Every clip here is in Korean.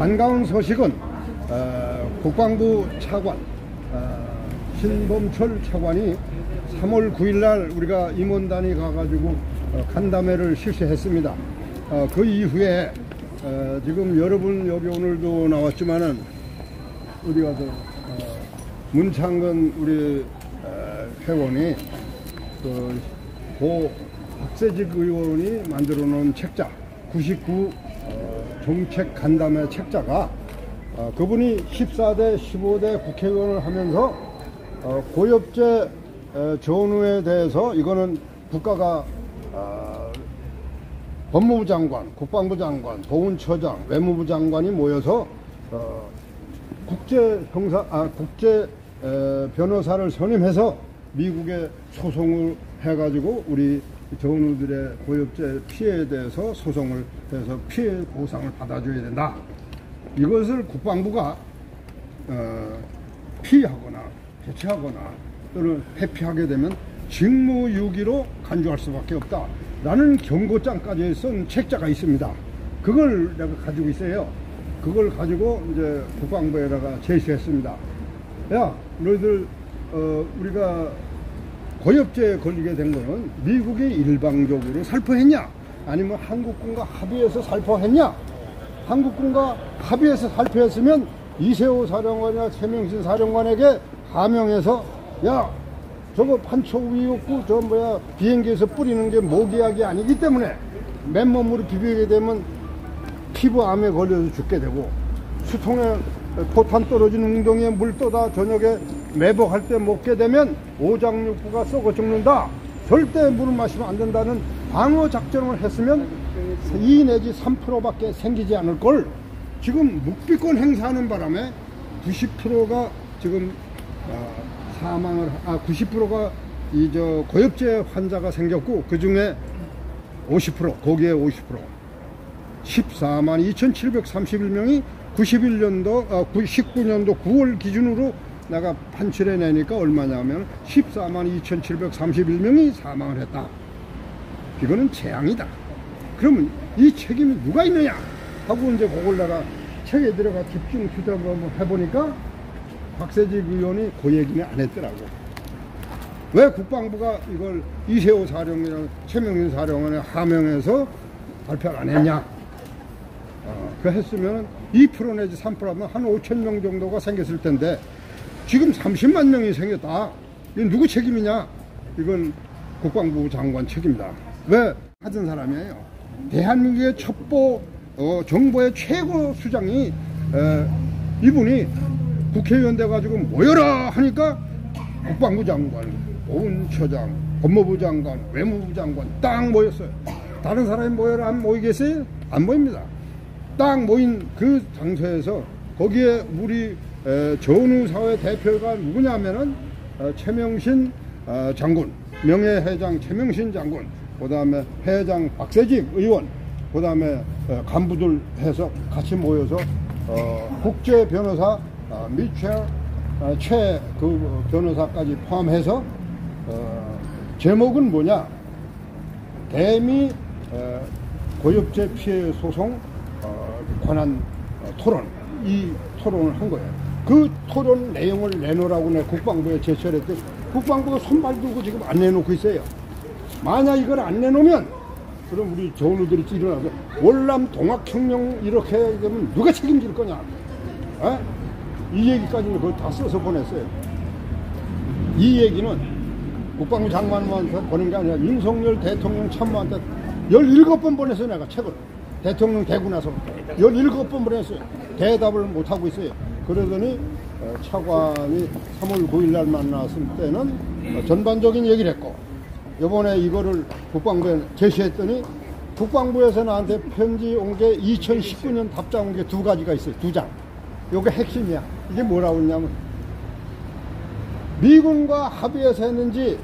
반가운 소식은 국방부 차관 신범철 차관이 3월 9일날 우리가 임원단이 가가지고 간담회를 실시했습니다. 그 이후에 지금 여러분 여기 오늘도 나왔지만은 어디 가서 문창근 우리 회원이 고 박세직 의원이 만들어 놓은 책자 99 정책 간담회 책자가 그분이 14대 15대 국회의원을 하면서 고엽제 전후에 대해서 이거는 국가가 법무부 장관, 국방부 장관, 보훈처장, 외무부 장관이 모여서 국제 변호사를 선임해서 미국에 소송을 해가지고 우리 전우들의 고엽제 피해에 대해서 소송을 해서 피해 보상을 받아줘야 된다. 이것을 국방부가 피하거나 해체하거나 또는 회피하게 되면 직무유기로 간주할 수밖에 없다 라는 경고장까지 쓴 책자가 있습니다. 그걸 내가 가지고 있어요. 그걸 가지고 이제 국방부에다가 제시했습니다. 야, 너희들 우리가 고엽제에 걸리게 된 거는 미국이 일방적으로 살포했냐 아니면 한국군과 합의해서 살포했냐? 한국군과 합의해서 살포했으면 이세호 사령관이나 최명신 사령관에게 하명해서 야, 저거 판초위였고 저 뭐야 비행기에서 뿌리는 게 모기약이 아니기 때문에 맨몸으로 비비게 되면 피부암에 걸려서 죽게 되고 수통에 포탄 떨어진 웅덩이에 물 떠다 저녁에 매복할 때 먹게 되면 오장육부가 썩어 죽는다. 절대 물을 마시면 안 된다는 방어 작전을 했으면 2 내지 3%밖에 생기지 않을 걸 지금 묵비권 행사하는 바람에 90%가 지금 사망을 90%가 고엽제 환자가 생겼고 그 중에 50% 거기에 50% 14만 2,731명이 19년도 9월 기준으로 내가 판출해 내니까 얼마냐면 14만 2,731명이 사망을 했다. 이거는 재앙이다. 그러면 이 책임이 누가 있느냐 하고 이제 그걸 내가 책에 들어가 집중 투자를 한번 해보니까 박세직 의원이 그 얘기는 안 했더라고. 왜 국방부가 이걸 이세호 사령이랑 최명신 사령관에 하명해서 발표를 안 했냐? 그 했으면 2% 내지 3%하면 한 5,000명 정도가 생겼을 텐데 지금 30만 명이 생겼다. 이건 누구 책임이냐? 이건 국방부 장관 책임이다. 왜? 하던 사람이에요. 대한민국의 첩보 정보의 최고 수장이 이분이 국회의원 돼가지고 모여라 하니까 국방부 장관, 보훈처장, 법무부 장관, 외무부 장관 딱 모였어요. 다른 사람이 모여라 안 모이겠어요? 안 모입니다. 딱 모인 그 장소에서 거기에 우리 전후사회 대표가 누구냐면은 최명신 장군, 명예회장 최명신 장군, 그 다음에 회장 박세직 의원, 그 다음에 간부들 해서 같이 모여서 국제 변호사 미첼 최 그 변호사까지 포함해서 제목은 뭐냐? 대미 고엽제 피해 소송 관한 토론, 이 토론을 한 거예요. 그 토론 내용을 내놓으라고 내가 국방부에 제시를 했더니 국방부가 손발 들고 지금 안 내놓고 있어요. 만약 이걸 안 내놓으면 그럼 우리 전우들이 일어나서 월남 동학혁명 이렇게 되면 누가 책임질 거냐? 이 얘기까지는 그걸 다 써서 보냈어요. 이 얘기는 국방부 장관한테 보낸 게 아니라 윤석열 대통령 참모한테 17번 보냈어요. 내가 책을. 대통령 되고 나서 17번 보냈어요. 대답을 못하고 있어요. 그러더니 차관이 3월 9일날 만났을 때는 전반적인 얘기를 했고 이번에 이거를 국방부에 제시했더니 국방부에서 나한테 편지 온 게 2019년 답장 온 게 2가지가 있어요. 2장. 요게 핵심이야. 이게 뭐라고 했냐면 미군과 합의해서 했는지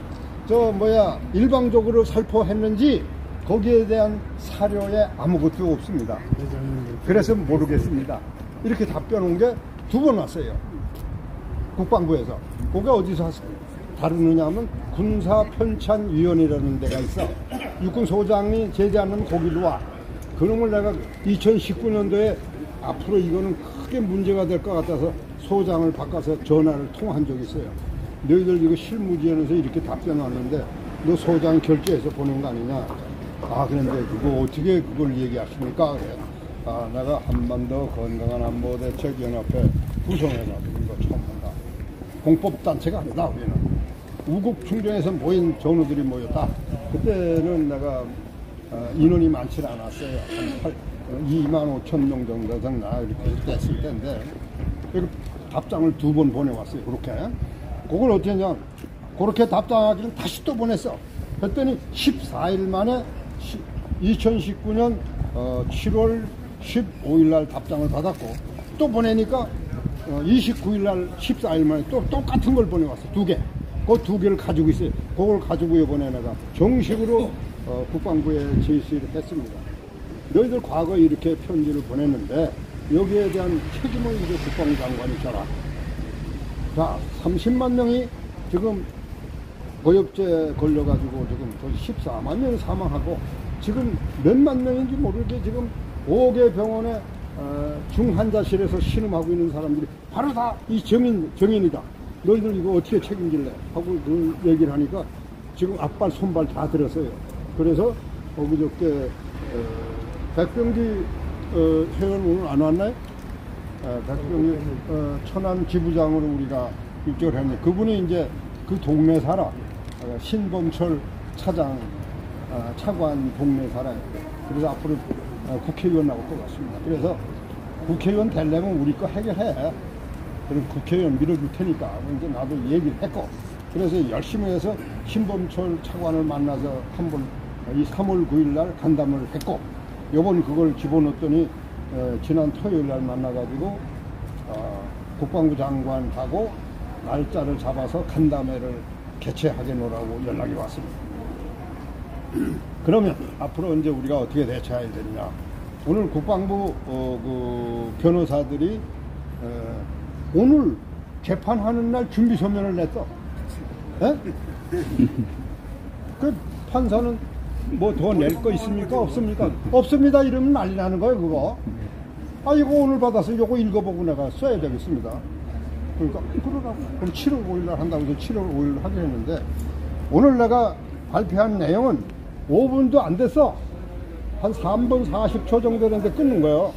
일방적으로 살포했는지 거기에 대한 사료에 아무것도 없습니다. 그래서 모르겠습니다. 이렇게 답변 온 게 2번 왔어요. 국방부에서. 그게 어디서 다루느냐 하면 군사편찬위원회라는 데가 있어. 육군소장이 제재하는 거기로 와. 그놈을 내가 2019년도에 앞으로 이거는 크게 문제가 될 것 같아서 소장을 바꿔서 전화를 통화한 적이 있어요. 너희들 이거 실무지원에서 이렇게 답변하는데 너 소장 결제해서 보낸 거 아니냐. 아, 그런데 그거 어떻게 그걸 얘기하십니까? 그래. 아, 내가 한반도 건강한 안보 대책 연합회 구성해서 이거 처음 한다. 공법단체가 아니다, 우리는. 우국 충전에서 모인 전우들이 모였다. 그때는 내가 인원이 많지 않았어요. 한 2만 5천 명 정도 나 이렇게 됐을 때인데 답장을 2번 보내왔어요. 그렇게. 그걸 어떻게 했냐. 그렇게 답장하기를 다시 또 보냈어. 그랬더니 14일 만에 2019년 7월 15일 날 답장을 받았고 또 보내니까 29일 날 14일 만에 또 똑같은 걸 보내왔어. 2개. 그 2개를 가지고 있어요. 그걸 가지고 이번에 내가 정식으로 국방부에 제시를 했습니다. 너희들 과거에 이렇게 편지를 보냈는데 여기에 대한 책임을 이제 국방장관이 져라. 자, 30만 명이 지금 고엽제 걸려가지고 지금 거의 14만 명이 사망하고 지금 몇만 명인지 모르게 지금 5개 병원에 중환자실에서 신음하고 있는 사람들이 바로 다 이 정인이다. 너희들 이거 어떻게 책임질래? 하고 그 얘기를 하니까 지금 앞발 손발 다 들었어요. 그래서 그저께 백병기 회원 오늘 안 왔나요? 백병기 천안 지부장으로 우리가 입적을 했는데 그분이 이제 그 동네 살아. 신범철 차장 차관 동네 살아요. 그래서 앞으로 국회의원 나올 것 같습니다. 그래서 국회의원 되려면 우리 거 해결해. 그럼 국회의원 밀어줄 테니까 이제 나도 얘기를 했고 그래서 열심히 해서 신범철 차관을 만나서 한번 이 3월 9일 날 간담을 했고 요번 그걸 집어넣었더니 지난 토요일 날 만나가지고 국방부 장관하고 날짜를 잡아서 간담회를 개최하게 놓으라고 연락이 왔습니다. 그러면 앞으로 이제 우리가 어떻게 대처해야 되느냐. 오늘 국방부 그 변호사들이 오늘 재판하는 날 준비 서면을 냈어. 그 판사는 뭐 더 낼 거 있습니까? 없습니까? 없습니다. 이러면 난리 나는 거예요, 그거. 아, 이거 오늘 받아서 이거 읽어보고 내가 써야 되겠습니다. 그러니까 그러라고. 그럼 7월 5일 날 한다고 해서 7월 5일 날 하기로 했는데 오늘 내가 발표한 내용은 5분도 안 됐어. 한 3분 40초 정도 됐는데 끊는 거예요.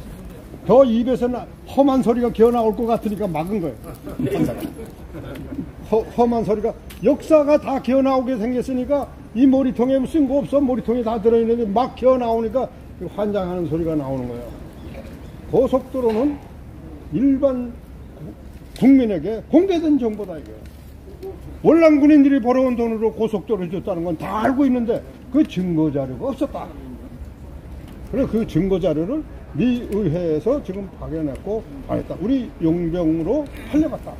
더 입에서 험한 소리가 기어나올 것 같으니까 막은 거예요. 험한 소리가 역사가 다 기어나오게 생겼으니까 이 머리통에 무슨 거 없어. 머리통이 다 들어있는데 막 기어나오니까 환장하는 소리가 나오는 거예요. 고속도로는 일반 국민에게 공개된 정보다 이거예요. 월남군인들이 벌어온 돈으로 고속도로를 줬다는 건 다 알고 있는데 그 증거 자료가 없었다. 그래서 그 증거 자료를 미 의회에서 지금 파견했고 했다. 우리 용병으로 팔려갔다.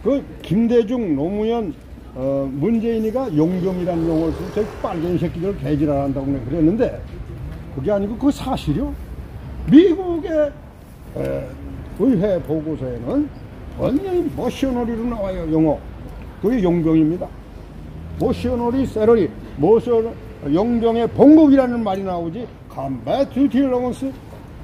그 김대중, 노무현, 문재인이가 용병이라는 용어를 쓰고 저희 빨갱이 새끼들 개지랄한다고 그랬는데 그게 아니고 그 사실이요. 미국의 의회 보고서에는 분명히 머셔너리로 나와요. 용어. 그게 용병입니다. 머셔너리 세러리. 용병의 봉급이라는 말이 나오지 combat duty allowance,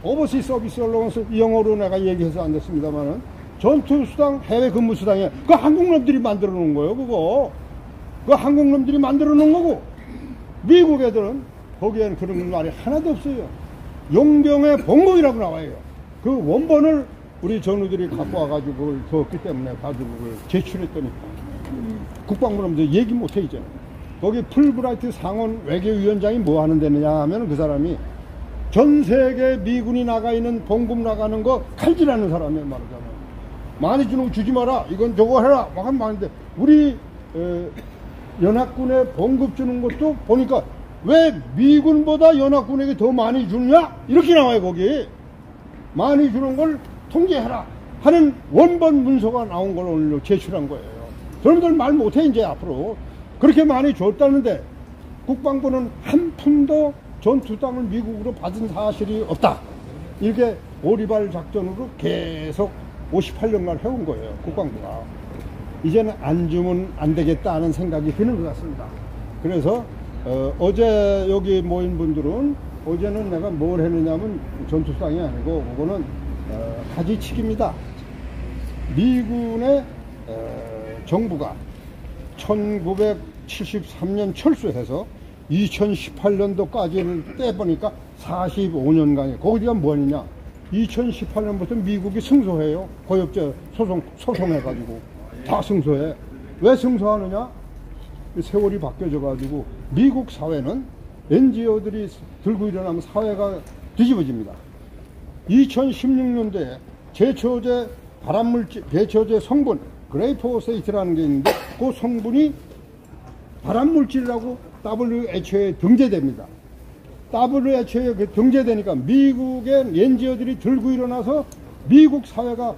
overseas service allowance 이 영어로 내가 얘기해서 안 됐습니다만은 전투수당, 해외 근무수당에 그 한국놈들이 만들어 놓은 거예요. 그거 그 한국놈들이 만들어 놓은 거고 미국 애들은 거기에는 그런 말이 하나도 없어요. 용병의 봉급이라고 나와요. 그 원본을 우리 전우들이 갖고 와가지고 그걸 줬기 때문에 가지고 그걸 제출했더니 국방부는 이제 얘기 못해 이제. 거기 풀브라이트 상원 외교위원장이 뭐 하는 데느냐 하면 그 사람이 전 세계 미군이 나가 있는 봉급 나가는 거 칼질하는 사람이에요. 말하자면 많이 주는 거 주지 마라. 이건 저거 해라. 막 하면 많은데 우리 연합군에 봉급 주는 것도 보니까 왜 미군보다 연합군에게 더 많이 주느냐? 이렇게 나와요. 거기 많이 주는 걸 통제해라 하는 원본 문서가 나온 걸 오늘 제출한 거예요. 여러분들 말 못해 이제 앞으로. 그렇게 많이 줬다는데 국방부는 한 푼도 전투당을 미국으로 받은 사실이 없다. 이렇게 오리발 작전으로 계속 58년간 해온 거예요. 국방부가. 이제는 안 주면 안 되겠다 하는 생각이 드는 것 같습니다. 그래서 어제 여기 모인 분들은 어제는 내가 뭘 했느냐면 전투상이 아니고 그거는 가지치기입니다. 미군의 정부가 1973년 철수해서 2018년도까지를 떼보니까 45년간에 거기가 뭐냐, 2018년부터 미국이 승소해요. 고엽제 소송해가지고 다 승소해. 왜 승소하느냐? 세월이 바뀌어져 가지고 미국 사회는 NGO들이 들고 일어나면 사회가 뒤집어집니다. 2016년도에 제초제 발암물질, 제초제 성분 그레이포세이트라는 게 있는데 그 성분이 발암물질이라고 WHO에 등재됩니다. WHO에 등재되니까 미국의 NGO들이 들고 일어나서 미국 사회가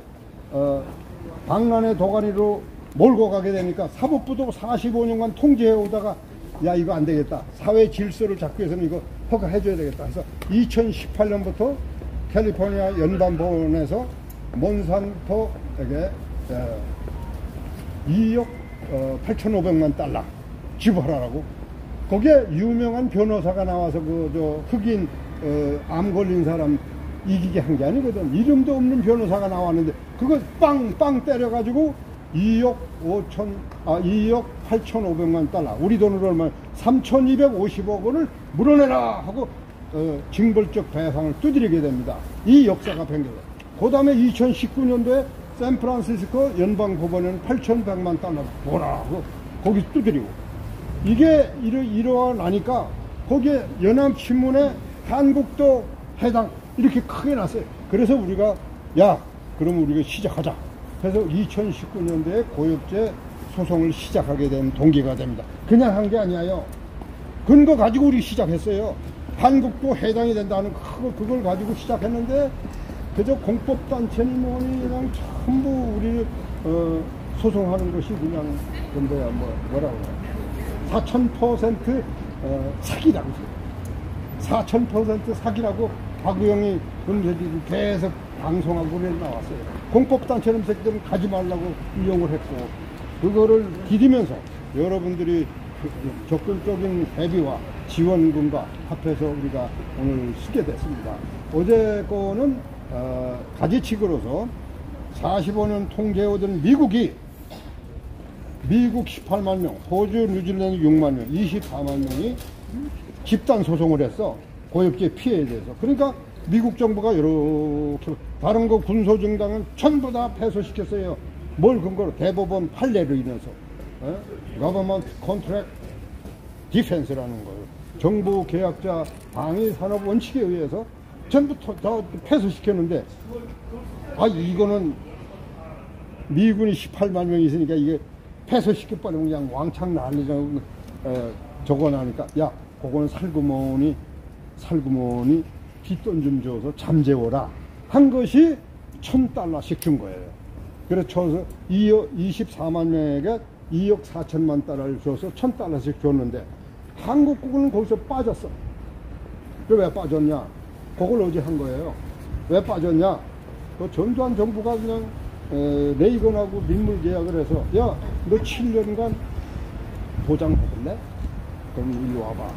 방란의 도가니로 몰고 가게 되니까 사법부도 45년간 통제해 오다가 야 이거 안 되겠다, 사회 질서를 잡기 위해서는 이거 허가해 줘야 되겠다 해서 2018년부터 캘리포니아 연방법원에서 몬산토에게 2억 8,500만 달러 지불하라고. 거기에 유명한 변호사가 나와서 흑인 암 걸린 사람 이기게 한 게 아니거든. 이름도 없는 변호사가 나왔는데 그거 빵빵 때려가지고 2억 8,500만 달러, 우리 돈으로 얼마 3,250억 원을 물어내라 하고 징벌적 배상을 두드리게 됩니다. 이 역사가 변경돼요. 그 다음에 2019년도에 샌프란시스코 연방법원에는 8,100만 달러 뭐라고 거기 두드리고, 이게 이러고 나니까 거기에 연합신문에 한국도 해당 이렇게 크게 났어요. 그래서 우리가 야 그럼 우리가 시작하자 해서 2019년도에 고엽제 소송을 시작하게 된 동기가 됩니다. 그냥 한 게 아니에요. 근거 가지고 우리 시작했어요. 한국도 해당이 된다는 그걸 가지고 시작했는데 그저 공법단체니 뭐니 그냥 전부 우리 소송하는 것이 그냥 근데야 뭐라고 해요. 4,000% 사기라고. 4,000% 사기라고 박우영이 계속 방송하고 나왔어요. 공법단체는 새끼들은 가지 말라고 이용을 했고, 그거를 기리면서 여러분들이 적극적인 대비와 지원금과 합해서 우리가 오늘 쓰게 됐습니다. 어제 거는 가지치기로서 45년 통제해오던 미국 18만 명, 호주, 뉴질랜드 6만 명, 24만 명이 집단 소송을 했어. 고엽제 피해에 대해서. 그러니까 미국 정부가 이렇게 다른 거 군소정당은 전부 다 패소시켰어요. 뭘 근거로? 대법원 판례로 인해서. Government Contract Defense라는 거예요. 정부 계약자 방위 산업 원칙에 의해서 전부 다 패소시켰는데, 이거는 미군이 18만 명이 있으니까 이게 패소시켜버리면 그냥 왕창 난리라고 적어놔니까, 야, 그거는 살구머니 뒷돈 좀 줘서 잠재워라 한 것이 1,000달러씩 준 거예요. 그래서 24만 명에게 2억 4천만 달러를 줘서 1,000달러씩 줬는데 한국국은 거기서 빠졌어. 왜 빠졌냐? 그걸 어제 한 거예요. 왜 빠졌냐? 그 전두환 정부가 그냥 레이건하고 민물 계약을 해서 야, 너 7년간 도장 해볼래? 그럼 일로 와봐.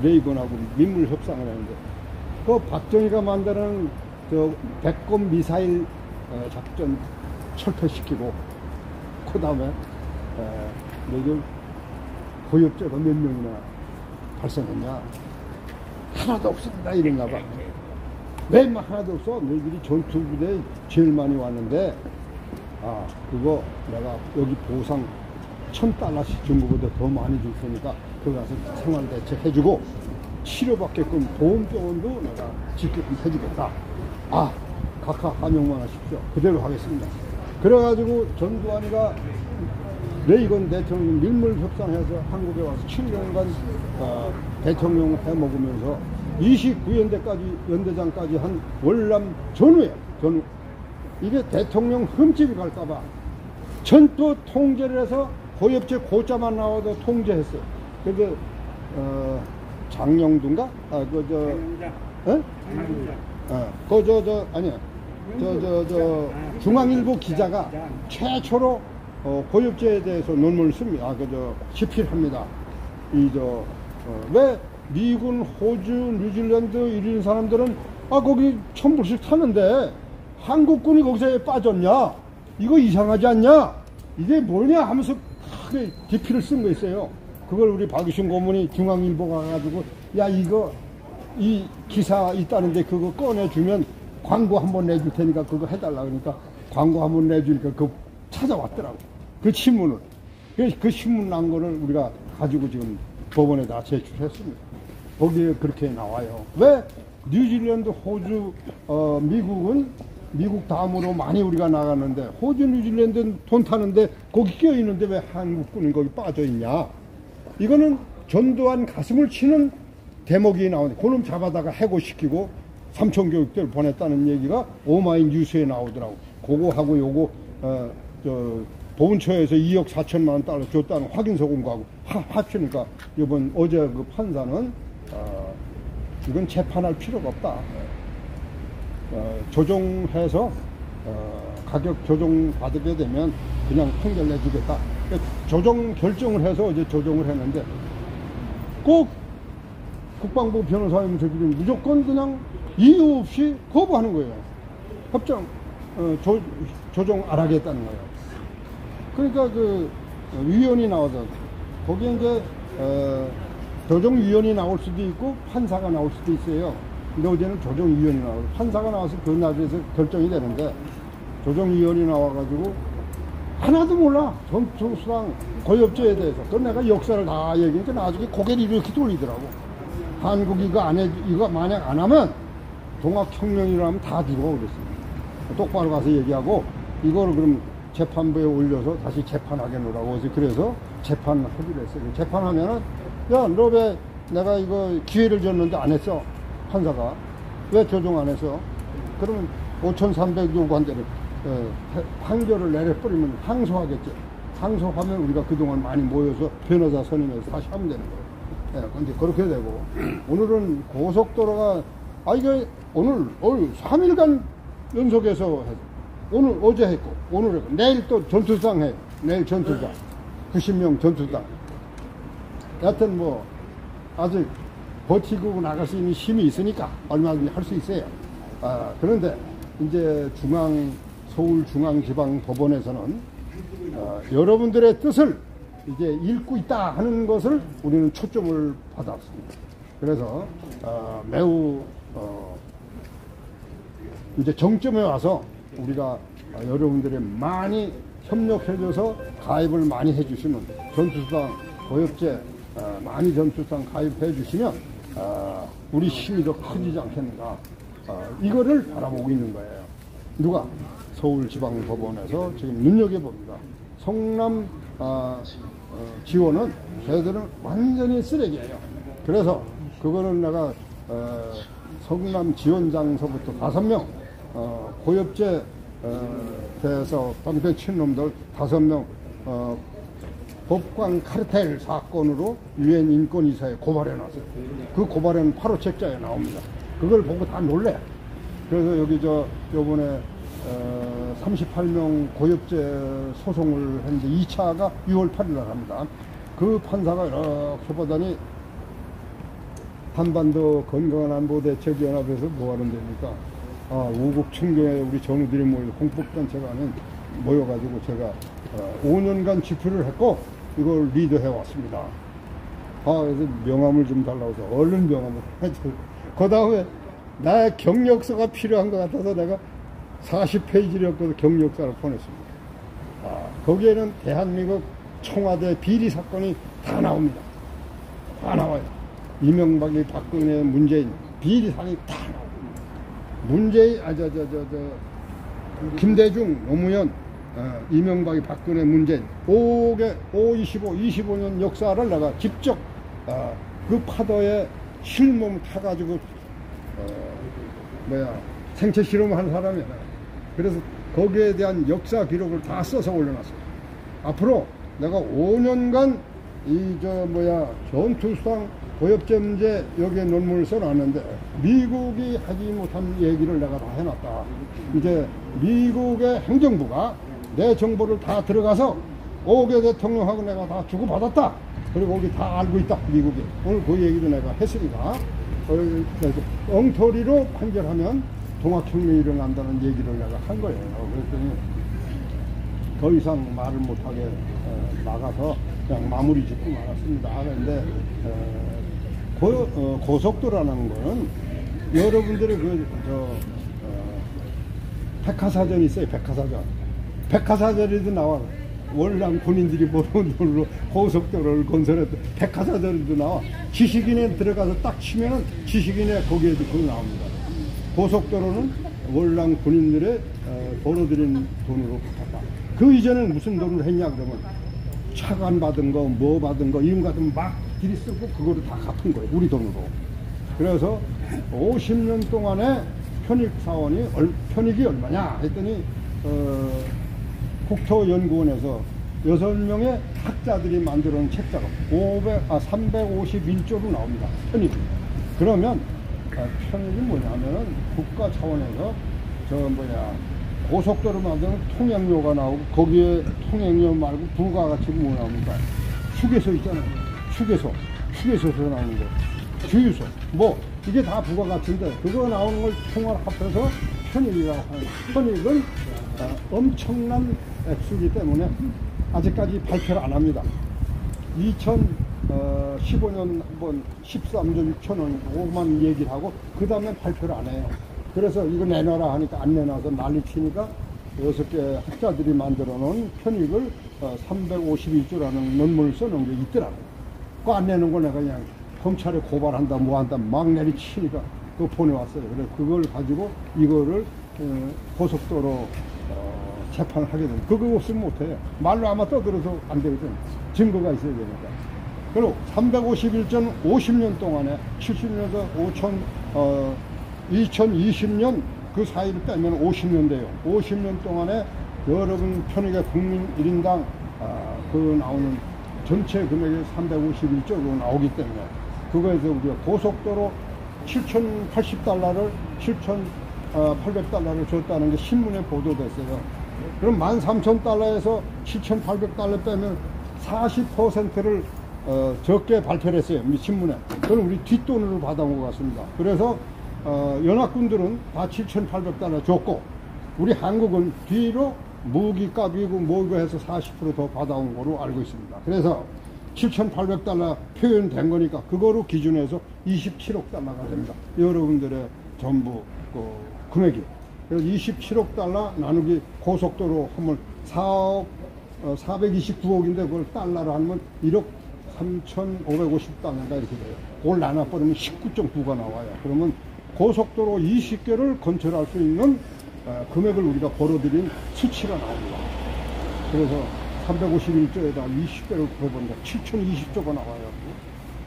레이건하고 민물 협상을 했는데 그 박정희가 만드는 저 백곰 미사일 작전 철폐시키고, 그 다음에 너희들 고엽제가 몇 명이나 발생했냐? 하나도 없습니다 이런가 봐. 왜 하나도 없어? 너희들이 전투부대에 제일 많이 왔는데 그거 내가 여기 보상 1,000달러씩 준 것보다 더 많이 줄 테니까 거기 가서 생활대책 해주고 치료받게끔 보험병원도 내가 짓게끔 해주겠다. 각하 하명만 하십시오. 그대로 하겠습니다. 그래가지고 전두환이가 레이건 대통령 밀물 협상해서 한국에 와서 7년간 대통령 해먹으면서 29연대장까지 한 월남 전후에 이게 대통령 흠집이 갈까봐 전부 통제를 해서 고엽제 고자만 나와도 통제했어요. 그래서 장영두인가? 중앙일보 기자가 최초로 고엽제에 대해서 논문을 씁니다. 시필합니다. 왜 미군, 호주, 뉴질랜드 이런 사람들은 거기 1000불씩 타는데 한국군이 거기서 왜 빠졌냐? 이거 이상하지 않냐? 이게 뭐냐 하면서 크게 기피를 쓴 거 있어요. 그걸 우리 박유신 고문이 중앙일보 가가지고 야 이거 이 기사 있다는데 그거 꺼내주면 광고 한번 내줄 테니까 그거 해달라 그러니까 광고 한번 내주니까 그거 찾아왔더라고. 그 신문을. 그 신문 난 거를 우리가 가지고 지금 법원에다 제출했습니다. 거기에 그렇게 나와요. 왜 뉴질랜드, 호주, 미국은 미국 다음으로 많이 우리가 나가는데 호주, 뉴질랜드는 돈 타는데 거기 껴있는데 왜 한국군은 거기 빠져있냐? 이거는 전두환 가슴을 치는 대목이 나오는데 그놈 잡아다가 해고시키고 삼천교육대를 보냈다는 얘기가 오마이뉴스에 나오더라고. 그거하고 요거 보훈처에서 2억 4천만 원 달러 줬다는 확인서 공고하고 합치니까 이번 어제 그 판사는 이건 재판할 필요가 없다. 조정해서 가격 조정 받게 되면 그냥 판결 내주겠다. 조정 결정을 해서 어제 조정을 했는데 꼭 국방부 변호사님들이 무조건 그냥 이유 없이 거부하는 거예요. 협정 조정 안 하겠다는 거예요. 그러니까 그 위원이 나와서 거기에 이제 조정위원이 나올 수도 있고 판사가 나올 수도 있어요. 근데 어제는 조정위원이 나와서 판사가 나와서 그 날에서 결정이 되는데 조정위원이 나와가지고 하나도 몰라. 전투수당 고엽제에 대해서. 그건 내가 역사를 다 얘기하니까 나중에 고개를 이렇게 돌리더라고. 한국이 이거 만약 안 하면 동학혁명이라면 다 죽어 그랬습니다. 똑바로 가서 얘기하고 이거를 그럼 재판부에 올려서 다시 재판하겠노라고 그래서 재판하기로 했어요. 재판하면은 야, 너 왜 내가 이거 기회를 줬는데 안 했어? 판사가. 왜 조정 안 했어? 그러면 5,300여 관대를 판결을 내려버리면 항소하겠죠. 항소하면 우리가 그동안 많이 모여서 변호사 선임해서 다시 하면 되는 거예요. 예, 근데 그렇게 되고 오늘은 고속도로가 이게 오늘 3일간 연속해서 했어. 오늘 어제 했고 오늘 했고 내일 또 전투상 해요. 내일 전투상 90명 전투상. 여하튼 뭐 아직 버티고 나갈 수 있는 힘이 있으니까 얼마든지 할 수 있어요. 그런데 이제 서울중앙지방법원에서는 여러분들의 뜻을 이제 읽고 있다 하는 것을 우리는 초점을 받았습니다. 그래서 매우 이제 정점에 와서 우리가 여러분들이 많이 협력해줘서 가입을 많이 해주시면 전투수당 고엽제 많이 전투수당 가입해 주시면 우리 힘이 더 커지지 않겠는가. 이거를 바라보고 있는 거예요. 누가? 서울지방법원에서 지금 눈여겨봅니다. 성남 지원은 저희들은 완전히 쓰레기예요. 그래서 그거는 내가 성남 지원장서부터 5명 고엽제 대해서 방패 친 놈들 5명 법관 카르텔 사건으로 유엔 인권이사에 고발해놨어요. 그 고발에는 8호 책자에 나옵니다. 그걸 보고 다 놀래. 그래서 여기 요번에 38명 고엽제 소송을 했는데 2차가 6월 8일 날 합니다. 그 판사가 이렇게 보더니 한반도 건강한 안보 대책 연합에서 뭐 하는 데니까 우국 충경에 우리 전우들이 모여 홍보단체가 아닌 모여가지고 제가 5년간 집필을 했고 이걸 리드해 왔습니다. 그래서 명함을 좀 달라고 해서 얼른 명함을 그 다음에 나의 경력서가 필요한 것 같아서 내가 40페이지를 엮어서 경력서를 보냈습니다. 거기에는 대한민국 청와대 비리 사건이 다 나옵니다. 다 나와요. 이명박이 박근혜 문재인 비리 사건이 다 나옵니다. 문재인 김대중 노무현 이명박이 박근혜 문재인 25년 역사를 내가 직접 그 파도에 실몸 타가지고 생체 실험한 사람이야. 그래서 거기에 대한 역사 기록을 다 써서 올려놨어요. 앞으로 내가 5년간 전투수당 고엽제 문제 여기에 논문을 써놨는데 미국이 하지 못한 얘기를 내가 다 해놨다. 이제 미국의 행정부가 내 정보를 다 들어가서 5개 대통령하고 내가 다 주고받았다. 그리고 거기 다 알고 있다, 미국이. 오늘 그 얘기도 내가 했으니까. 엉터리로 판결하면 동학혁명이 일어난다는 얘기를 내가 한 거예요. 그랬더니 더 이상 말을 못하게 나가서 그냥 마무리 짓고 말았습니다. 그런데 고속도라는 거는 여러분들의 백화사전이 있어요. 백화사전에도 나와. 월남 군인들이 모르는 돈으로 고속도로를 건설했던 백화사전에도 나와. 지식인에 들어가서 딱 치면은 지식인에 거기에도 그거 나옵니다. 고속도로는 월남 군인들의 벌어들인 돈으로 갚았다. 그 이전에는 무슨 돈으로 했냐 그러면 차관 받은 거, 뭐 받은 거, 이름 같은 막 길이 쓰고 그거를 다 갚은 거예요. 우리 돈으로. 그래서 50년 동안에 편익이 얼마냐 했더니 국토연구원에서 6명의 학자들이 만들어 놓은 책자가 351조로 나옵니다. 편익. 그러면 편익이 뭐냐면은 국가 차원에서 고속도로 만드는 통행료가 나오고 거기에 통행료 말고 부가가치가 뭐 나옵니까? 휴게소 있잖아요. 휴게소에서 나오는 거. 주유소. 뭐 이게 다 부가가치인데 그거 나오는 걸 총괄 합해서 편익이라고 하는 거예요. 편익은 엄청난 액수이기 때문에 아직까지 발표를 안 합니다. 2015년 한번 13조 6천원 그것만 얘기를 하고 그 다음에 발표를 안 해요. 그래서 이거 내놔라 하니까 안 내놔서 난리 치니까 6개 학자들이 만들어 놓은 편익을 351조라는 논문을 써놓은 게 있더라고요. 그거 안 내는 거 내가 그냥 검찰에 고발한다 뭐 한다 막 내리치니까 그거 보내왔어요. 그래서 그걸 가지고 이거를 고속도로 재판을 하게 됩니다. 그거 없으면 못해요. 말로 아마 떠들어서 안 되거든. 증거가 있어야 되니까. 그리고 351전 50년 동안에 70년에서 2020년 그 사이를 빼면 50년 돼요. 50년 동안에 여러분 편익의 국민 1인당 그 나오는 전체 금액이 351조로 나오기 때문에 그거에서 우리가 고속도로 7,080달러를 7,800달러를 줬다는 게 신문에 보도됐어요. 그럼 13,000달러에서 7,800달러 빼면 40%를 적게 발표를 했어요. 신문에. 그건 우리 뒷돈으로 받아온 것 같습니다. 그래서 연합군들은 다 7,800달러 줬고 우리 한국은 뒤로 무기값이고 뭐고 해서 40% 더 받아온 거로 알고 있습니다. 그래서 7,800달러 표현된 거니까 그거로 기준해서 27억 달러가 됩니다. 여러분들의 전부 금액이. 그래서 27억 달러 나누기 고속도로 하면 429억인데 그걸 달러로 하면 1억 3,550달러가 이렇게 돼요. 그걸 나눠버리면 19.9가 나와요. 그러면 고속도로 20개를 건설할 수 있는 금액을 우리가 벌어들인 수치가 나옵니다. 그래서 351조에다 20개를 구해본다. 7,020조가 나와요.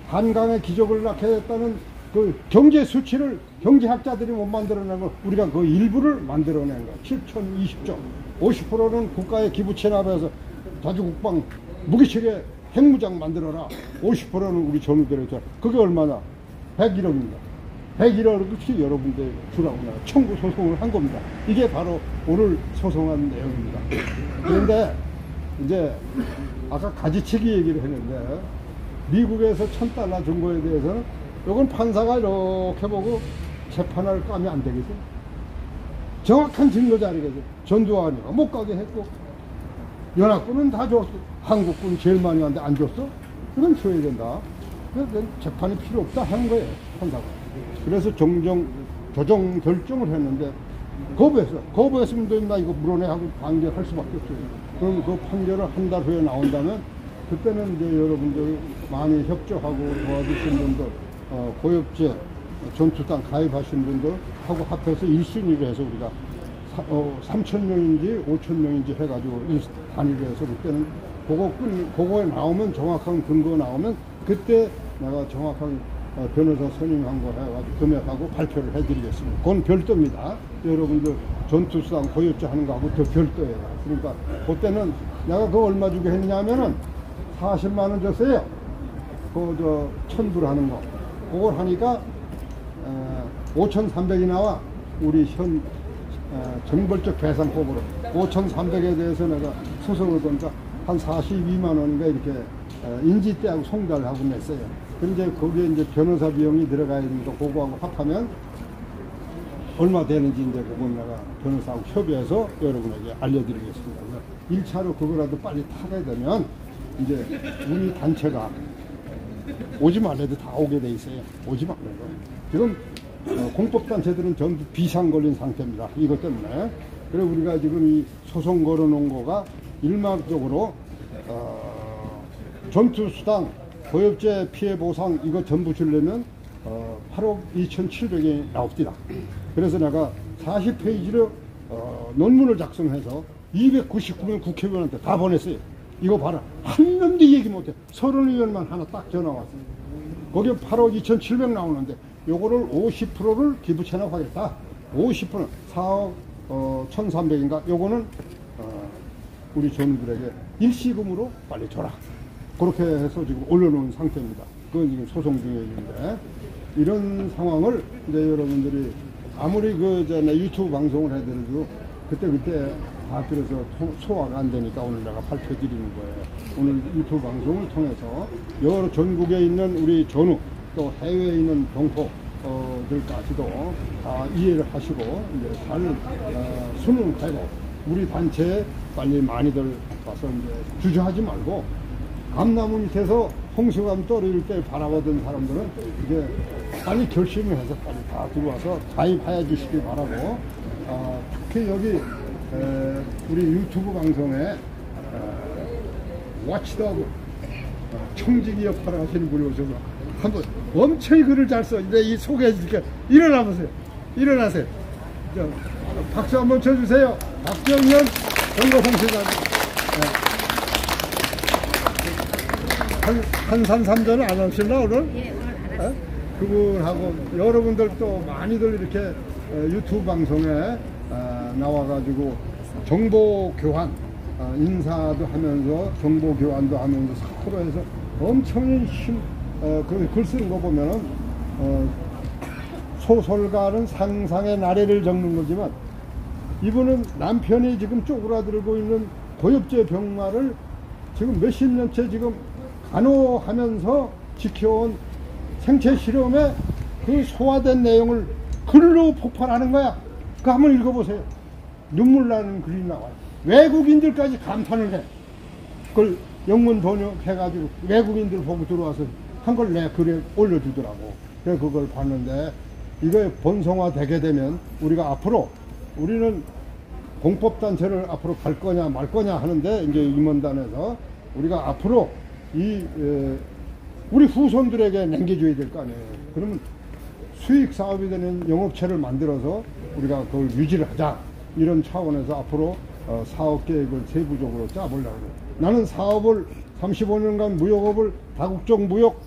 한강의 기적을 낳게 했다는 그 경제 수치를 경제학자들이 못 만들어낸 걸 우리가 그 일부를 만들어낸 거야. 7,020조. 50%는 국가의 기부 체납해서 자주국방 무기체계 핵무장 만들어라. 50%는 우리 전우들의 자. 그게 얼마나? 101억입니다. 101억을 여러분들 주라고 내가 청구 소송을 한 겁니다. 이게 바로 오늘 소송한 내용입니다. 그런데 이제 아까 가지치기 얘기를 했는데 미국에서 1,000달러 준 거에 대해서는 이건 판사가 이렇게 보고 재판을 까면 안 되겠죠. 정확한 증거 자리겠죠. 전두환이가 못 가게 했고 연합군은 다 줬어. 한국군 제일 많이 왔는데 안 줬어? 이건 줘야 된다. 그래서 재판이 필요 없다 하는 거예요. 판사가. 그래서 조정 결정을 했는데 거부했으면 된다. 이거 물어내 하고 판결할 수밖에 없어요. 그럼 그 판결을 한 달 후에 나온다면 그때는 이제 여러분들 많이 협조하고 도와주신 분들 고엽제 전투당 가입하신 분들 하고 합해서 1순위로 해서 우리가 3,000명인지 5,000명인지 해가지고 단위로 해서 그때는 그거에 나오면 정확한 근거 나오면 그때 내가 정확한 변호사 선임한 거 해가지고 금액하고 발표를 해드리겠습니다. 그건 별도입니다. 여러분들 전투수당 고엽제 하는 거하고 더 별도예요. 그러니까 그때는 내가 그거 얼마 주고 했냐면은 40만원 줬어요. 그거 천불 하는 거. 그걸 하니까 5,300이 나와. 우리 현 정벌적 계산법으로 5,300에 대해서 내가 소송을 거니까 한 42만원인가 이렇게 인지대하고 송달을 하고 냈어요. 그런데 거기에 이제 변호사 비용이 들어가야 되니까 그거하고 합하면 얼마 되는지 이제 그건 내가 변호사하고 협의해서 여러분에게 알려드리겠습니다. 1차로 그거라도 빨리 타게 되면 이제 우리 단체가 오지 말래도 다 오게 돼 있어요. 오지 말래도. 지금 공법단체들은 전부 비상 걸린 상태입니다. 이것 때문에. 그래서 우리가 지금 이 소송 걸어놓은 거가 일막적으로 전투수당, 고엽제 피해 보상 이거 전부 주려면 8억 2,700이 나옵니다. 그래서 내가 40페이지로 논문을 작성해서 299명 국회의원한테 다 보냈어요. 이거 봐라. 한 놈도 얘기 못해. 서른의원만 하나 딱 전화 왔어요. 거기에 8억 2,700 나오는데 요거를 50%를 기부 체납하겠다. 50%는 4억 1,300인가 요거는 우리 전우들에게 일시금으로 빨리 줘라. 그렇게 해서 지금 올려놓은 상태입니다. 그건 지금 소송 중에 있는데 이런 상황을 이제 여러분들이 아무리 유튜브 방송을 해드려도 그때 다 그래서 소화가 안 되니까 오늘 내가 발표드리는 거예요. 오늘 유튜브 방송을 통해서 여러 전국에 있는 우리 전우 또 해외에 있는 동포들까지도 다 이해를 하시고 이제 잘 수능하고 우리 단체에 빨리 많이들 와서 이제 주저하지 말고 감나무 밑에서 홍수감 떨어질 때 바라보던 사람들은 이제 빨리 결심을 해서 빨리 다 들어와서 가입해 주시기 바라고 특히 여기 우리 유튜브 방송에 와치도하고 청지기 역할을 하시는 분이 오셔서 한번 엄청 글을 잘 써. 이 소개해 줄게요. 일어나 보세요. 일어나세요. 박수 한번 쳐주세요. 박정현 정보상실장. 한산삼전은 안 하실나 오늘? 예, 오늘 안 왔어요. 그분하고 여러분들 또 많이들 이렇게 유튜브 방송에 나와가지고 정보 교환, 인사도 하면서 정보 교환도 하면서 서로 해서 엄청난 그런 글 쓰는 거 보면은 소설가는 상상의 나래를 적는 거지만 이분은 남편이 지금 쪼그라들고 있는 고엽제 병마를 지금 몇십 년째 지금 간호하면서 지켜온 생체 실험에 그 소화된 내용을 글로 폭발하는 거야. 그거 한번 읽어보세요. 눈물 나는 글이 나와요. 외국인들까지 감탄을 해. 그걸 영문 번역해가지고 외국인들 보고 들어와서 한 걸 내 글에 올려주더라고. 그래서 그걸 봤는데 이거에 본성화 되게 되면 우리가 앞으로 우리는 공법단체를 앞으로 갈 거냐 말 거냐 하는데 이제 임원단에서 우리가 앞으로 우리 후손들에게 남겨줘야 될 거 아니에요. 그러면 수익 사업이 되는 영업체를 만들어서 우리가 그걸 유지를 하자. 이런 차원에서 앞으로 사업 계획을 세부적으로 짜보려고 해요. 나는 사업을 35년간 무역업을 다국적 무역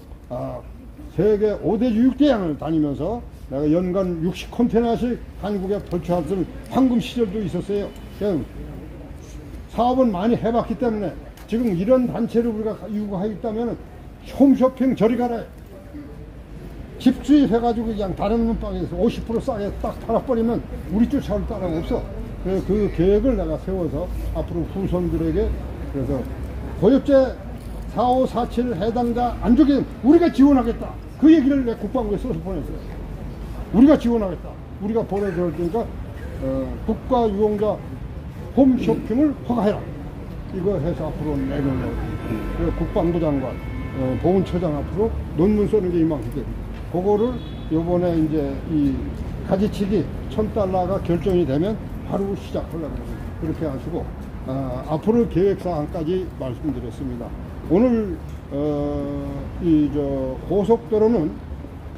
세계 5대 유육대양을 다니면서 내가 연간 60컨테이너씩 한국에 벌초했던 황금 시절도 있었어요. 사업은 많이 해봤기 때문에 지금 이런 단체를 우리가 유구하고 있다면 홈쇼핑 저리 가라. 집수입해가지고 그냥 다른 문방에서 50% 싸게 딱 팔아버리면 우리 쫓아올 따라가 없어. 그래서 그 계획을 내가 세워서 앞으로 후손들에게 그래서 고엽제 4547 해당자 안 주게 우리가 지원하겠다. 그 얘기를 내 국방부에 써서 보냈어요. 우리가 지원하겠다. 우리가 보내줄 테니까 국가 유공자 홈쇼핑을 허가해라. 이거 해서 앞으로 내놓으려고. 국방부 장관, 보훈처장 앞으로 논문 쓰는 게 이만큼 됩니다. 그거를 요번에 이제 이 가지치기 1,000달러가 결정이 되면 바로 시작하려고 합니다. 그렇게 하시고, 앞으로 계획사항까지 말씀드렸습니다. 오늘, 고속도로는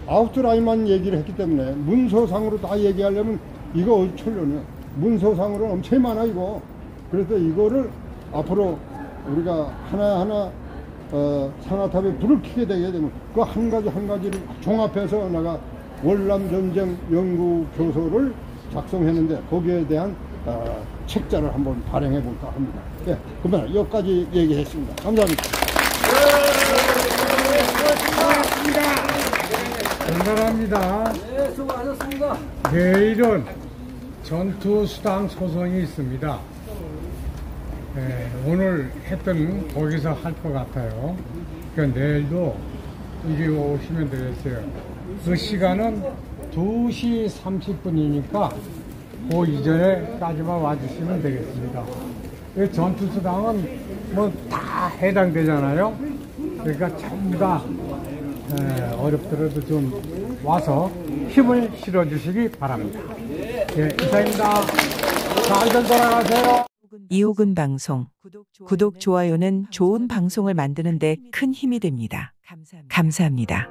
아웃라인만 얘기를 했기 때문에 문서상으로 다 얘기하려면 이거 어쩌려면 문서상으로는 엄청 많아, 이거. 그래서 이거를 앞으로 우리가 하나하나 상하탑에 불을 켜게 되게 되면 그 한 가지 한 가지를 종합해서 내가 월남전쟁 연구교서를 작성했는데 거기에 대한 책자를 한번 발행해 볼까 합니다. 예, 그러면 여기까지 얘기했습니다. 감사합니다. 감사합니다. 네, 수고하셨습니다. 내일은 전투수당 소송이 있습니다. 오늘 했던 거기서 할 것 같아요. 그러니까 내일도 이리 오시면 되겠어요. 그 시간은 2시 30분이니까 그 이전에까지만 와주시면 되겠습니다. 전투수당은 뭐 다 해당되잖아요. 그러니까 전부 다 어렵더라도 좀 와서 힘을 실어주시기 바랍니다. 이상입니다. 잘들 돌아가세요. 이호근 방송. 구독, 좋아요는 좋은 방송을 만드는 데 큰 힘이 됩니다. 감사합니다.